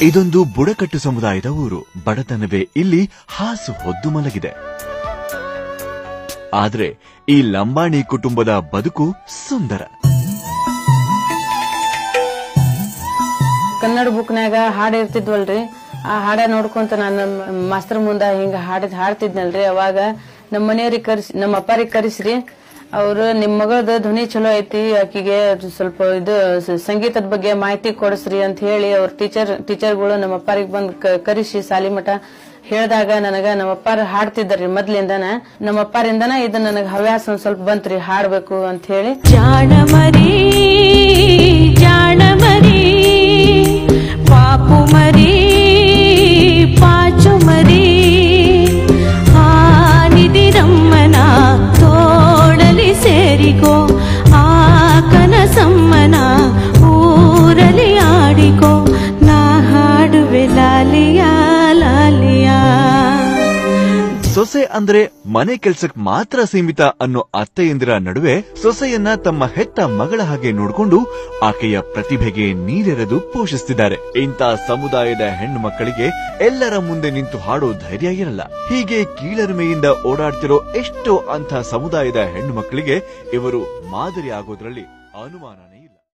ಇದೊಂದು ಬುಡಕಟ್ಟು ಸಮುದಾಯದ ಊರು. ಬಡತನವೇ ಇಲ್ಲಿ ಹಾಸು ಹೊದ್ದು ಮಲಗಿದೆ. ಆದ್ರೆ ಈ ಲಂಬಾಣಿ ಕುಟುಂಬದ ಬದುಕು ಸುಂದರ. ಕನ್ನಡ ಬುಕ್ನಾಗ ಹಾಡು ಇರ್ತಿದ್ವಲ್ರಿ, ಆ ಹಾಡ ನೋಡ್ಕೊಂತ ನಾನು ಮಾಸ್ತರ್ ಮುಂದ ಹಿಂಗ ಹಾಡ್ತಿದ್ನಲ್ರಿ. ಅವಾಗ ನಮ್ಮ ಮನೆಯವ್ರಿಗೆ ನಮ್ಮ ಅಪ್ಪಾರಿಗೆ ಕರೆಸ್ರಿ, ಅವ್ರು ನಿಮ್ ಮಗಳದ ಧ್ವನಿ ಚಲೋ ಐತಿ, ಆಕಿಗೆ ಸ್ವಲ್ಪ ಇದು ಸಂಗೀತದ ಬಗ್ಗೆ ಮಾಹಿತಿ ಕೊಡಿಸ್ರಿ ಅಂತ ಹೇಳಿ ಅವ್ರ ಟೀಚರ್ಗಳು ನಮ್ಮ ಅಪ್ಪಾರಿಗೆ ಬಂದ್ ಕರೆಸಿ ಸಾಲಿ ಮಠ ಹೇಳ್ದಾಗ ನನಗ ನಮ್ಮ ಅಪ್ಪಾರ ಹಾಡ್ತಿದ್ದಾರಿ ಮೊದ್ಲಿಂದನ. ನಮ್ಮ ಅಪ್ಪಾರಿಂದನ ಇದು ನನಗ ಹವ್ಯಾಸ ಒಂದ್ ಸ್ವಲ್ಪ ಬಂತ್ರಿ ಹಾಡ್ಬೇಕು ಅಂತ ಹೇಳಿ. ಜಾಣಮರಿ ಜಾಣಮರಿ ಪಾಪು ಮರಿ ಪಾಚು ಮರಿ ನಿಧಿರಮ್ಮನ ತೋಳಲಿ ಸೇರಿಕೋ, ಆ ಕನಸಮ್ಮನ ಊರಲಿ ಆಡಿಕೋ, ನಾ ಹಾಡುವೆ ಲಾಲಿಯಾ ಲಾಲಿಯಾ. ಸೊಸೆ ಅಂದ್ರೆ ಮನೆ ಕೆಲ್ಸಕ್ ಮಾತ್ರ ಸೀಮಿತ ಅನ್ನೋ ಅತ್ತೆಯಂದಿರ ನಡುವೆ ಸೊಸೆಯನ್ನ ತಮ್ಮ ಹೆತ್ತ ಮಗಳ ಹಾಗೆ ನೋಡಿಕೊಂಡು ಆಕೆಯ ಪ್ರತಿಭೆಗೆ ನೀರೆರೆದು ಪೋಷಿಸುತ್ತಿದ್ದಾರೆ. ಇಂಥ ಸಮುದಾಯದ ಹೆಣ್ಣು ಮಕ್ಕಳಿಗೆ ಎಲ್ಲರ ಮುಂದೆ ನಿಂತು ಹಾಡೋ ಧೈರ್ಯ ಇರಲ್ಲ. ಹೀಗೆ ಕೀಳರಿಮೆಯಿಂದ ಓಡಾಡ್ತಿರೋ ಎಷ್ಟೋ ಅಂಥ ಸಮುದಾಯದ ಹೆಣ್ಣು ಮಕ್ಕಳಿಗೆ ಇವರು ಮಾದರಿ ಆಗೋದ್ರಲ್ಲಿ ಅನುಮಾನ.